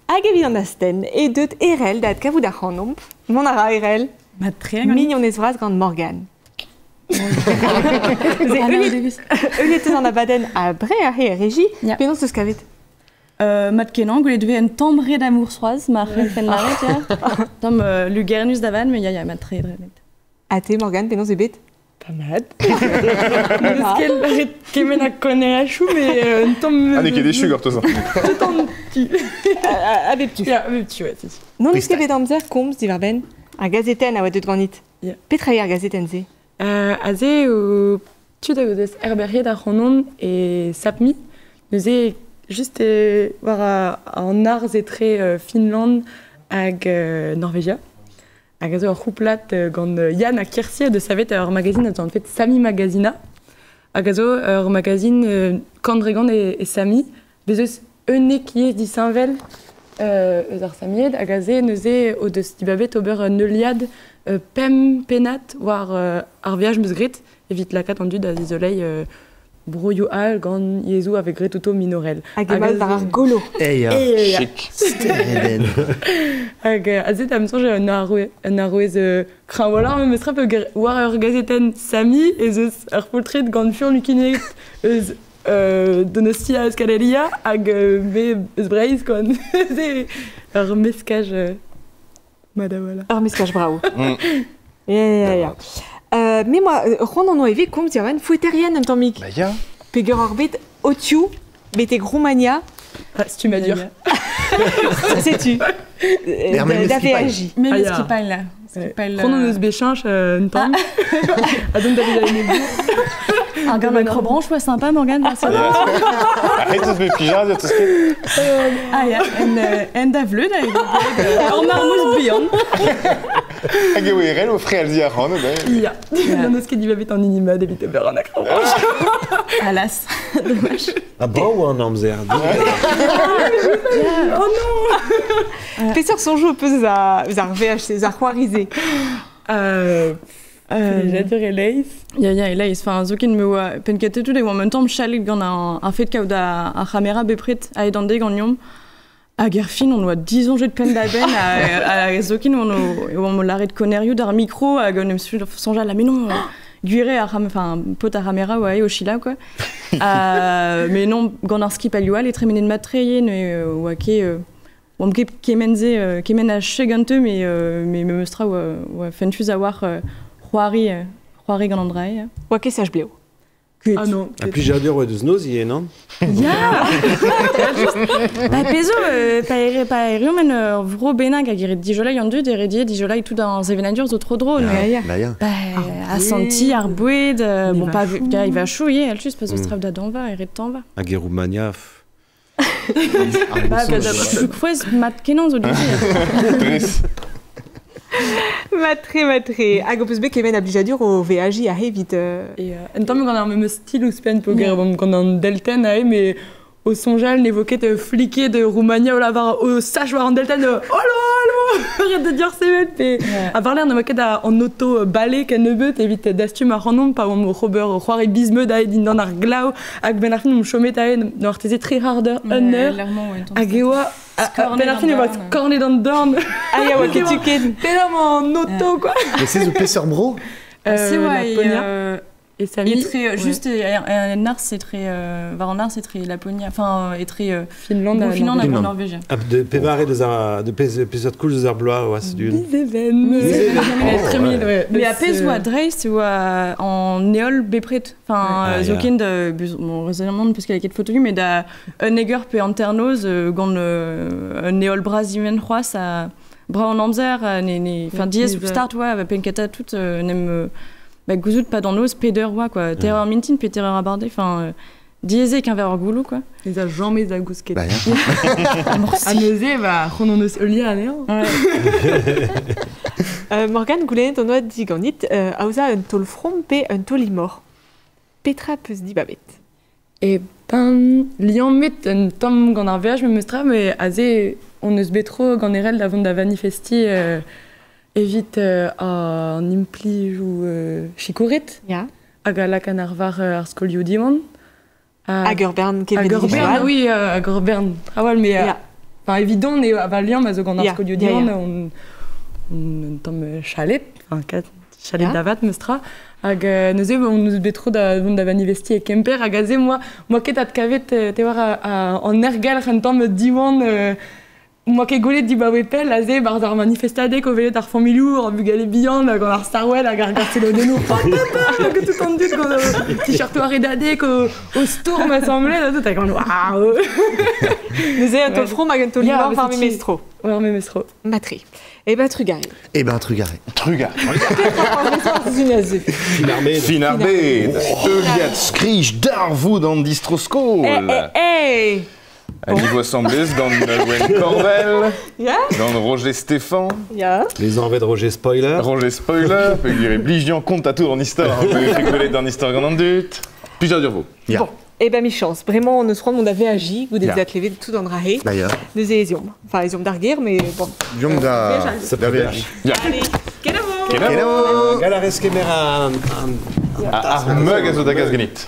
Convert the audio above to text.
Hag evit an asten, e deut erel dat kavout ar c'hanomp. Mon ara erel. Ma tre Mignon ez vras gant Morgan. Eget an abaden a bre a he regi, penon eus kavet. Mat kenan, goulet devait un tambre d'amour soise, ma fen laret, ya. Tom lugernus davan, mais ya mat tre drevet. A te, Morgan, penon ebet? Pas mal. Parce qu'elle kemen a connaît à chou, mais un tom... Ah, n'est qu'elle est déchu, gortosa. Un tom tu. A bet tu. Ja, bet tu, ouais, si. Non eus kavet amzer komz divar ben? Ar gazeten a oa deut ganit. Petra ar gazeten ze? Aze o tu da godez herberiet ar c'hanon e sapmi. Neuze just war an arz etre Finland hag Norvegia. Hag a zo ar c'houplat gant Yann a Kirsi de savet ur magazine en fait Sami Magazina. Hag a zo ur magazine Kandregan et Sami. Bezeus eus di Saint-Vel eus ar Samied. Hag a ze neuze o deus dibabet ober neuliad pem penat war ar viaj meus gret evit lakat an dud a zizolei brouillou al gant yezou avec Gretuto Minorel. Hag emal war ar golo. Eia, Chic. Stereden. Hag a zet am sonje un arouez kran wala, meus tra peu war ur gazeten Sami ez eus ar poltret gant fur lukinet eus donostia eus kalelia hag me eus breiz gant ur meskaj madawala. Ar meskaj brao. Ya. Mais moi, c'hoant an oa eve komz diavan foueterien un tammig. Bah, ya. Peger ar bet otiou, betek Roumania. Ah, si tu m'as dur. Sais-tu? Da VAJ. Mais Ah, ce ya. qui parle là. Chrono eus bechanch un tamm. A donc David a une Un gars de branche, ouais, sympa, Morgane. Arrête de me piger, tout ce que... Ah, ja, en davleu, da. En armous bihan. Hag eo erel o fre alzi ar c'han, Ja. Non eus ket dibabet an inima d'evit eber an akra branch. Alas, dommage. A bra ou an amzer? Oh non. Peseurt son jo peus ar VHC, eus ar c'hoarize. J'adore Elais. Ja, Elais, enfin, zokin me oa penketetout e oa en même temps chalet gant un fet kaout a chamera bepret a edande gant nyom. A gerfin, on oa 10 ans de pen da ben a zokin on mo l'arrêt de connerio d'ar micro a gant eus sonja la mais non guire enfin pot a chamera oa o chila quoi. Mais non gant ar skip a lioal e tremenen matreien oa ke oam kemen a chegante mais me meustra oa fentus a war c'hoari gant an drai. Oa ket saj bleo. Ah non. A plus jardur oa deus noz, ie, non? Ya! Ba pezo, pa ere men vro benag hag ere dijolai an dud ere dijolai tout an zevenadur zo tro dro. Bah, ya. A senti ar boued, bon pa il va chouiller, al just pas o straf da danva, ere tanva. Hag e Roumania, Je crois mat kenan zo dut. Tris. Matre. Hag o peus bet kemen a blijadur o VAJ a hevit. Et en tant que gant ar meus stil ou spen poger gant an delten a mais au sonjal n'évoquait fliqué de Roumania ou lavar au sage war an delten allo arrête de dire c'est bête a parler an moquette en auto balai ken nebeut évite d'astum ar ranon pa mon Robert croire bisme da din dans ar glau hag ben ar fin mon chomet a no artese très harder honor hag eoa ben ar fin va corner dans dorn Ah ya, oa ket tu ket. pelam en auto quoi. Mais c'est zo peseurt bro? C'est ouais, et ça il est très juste un art c'est très var en art c'est très Laponie enfin est très Finlande bon, Finlande Finlande. avec Norvège. De pevare de peseurt koulz eus ar bloaz, oa, c'est du... Mais à pez ou à Dreist ou en néol bepret enfin zokin de bon raisonnement parce qu'il y a quelques photos mais da un neger pe anternoz gant un néol brasimen roi ça bra en amzer enfin dies start ouais penkata tout nem bah gouzout pas dans nos peder wa quoi terreur mintin pe terreur abordé enfin diezé qu'un verre goulou quoi les a jamais à gousquet Bah, ya. à neuser va on nos lien néant Morgan goulenet an oa diganit a ouza un tol from pe un tol imor. Petra peus di babet. et ben liant met un tom gant ar veaj me meustra mais aze on eus betro gant erel davant da manifesti evit an implij ou chikoret Ya. hag a lakan ar var ar skolioù dimant Agerbern, Kevin Agerbern, oui, Agerbern. Ah ouais, mais enfin évident, on est à Valiant, mais on a ce que dit on tombe chalet, enfin chalet d'avat mestra. Hag neuze on nous betro da vont d'avan investi et Kemper hag aze moi ket at kavet te war en ergal rentam diwan moi ket golet di ba wepel aze bar dar manifestade ko velet ar familou ar bugale bihan gant ar starwell hag ar gartelo deno papa que tout en dit ko t-shirt aredade ko au storm assemblé tout hag on waouh neuze a tol from hag an tol livar var me mestro war me mestro matri et ben Trugaré. Et ben Trugaré. Finarbé. Euliat skrij darvoud an distroskol. Hey. Niveau Semblès dans Wen Corvel. Dans Roger Stéphane. Les envers de Roger Spoiler. Roger Spoiler. Peut dire bligian compte à tout en histoire. Peut rigoler dans l'histoire grande dut. Plusieurs d'urvo. Bon. Eh ben, mi-chance. Vraiment, on on avait agi, vous des athlètes tout dans le rahé. D'ailleurs. Nous étions. Enfin, ils ont d'arguer, mais bon. Yom da. Allez, Kenavo. Galares Kemera. Mug à Zodagas Genit.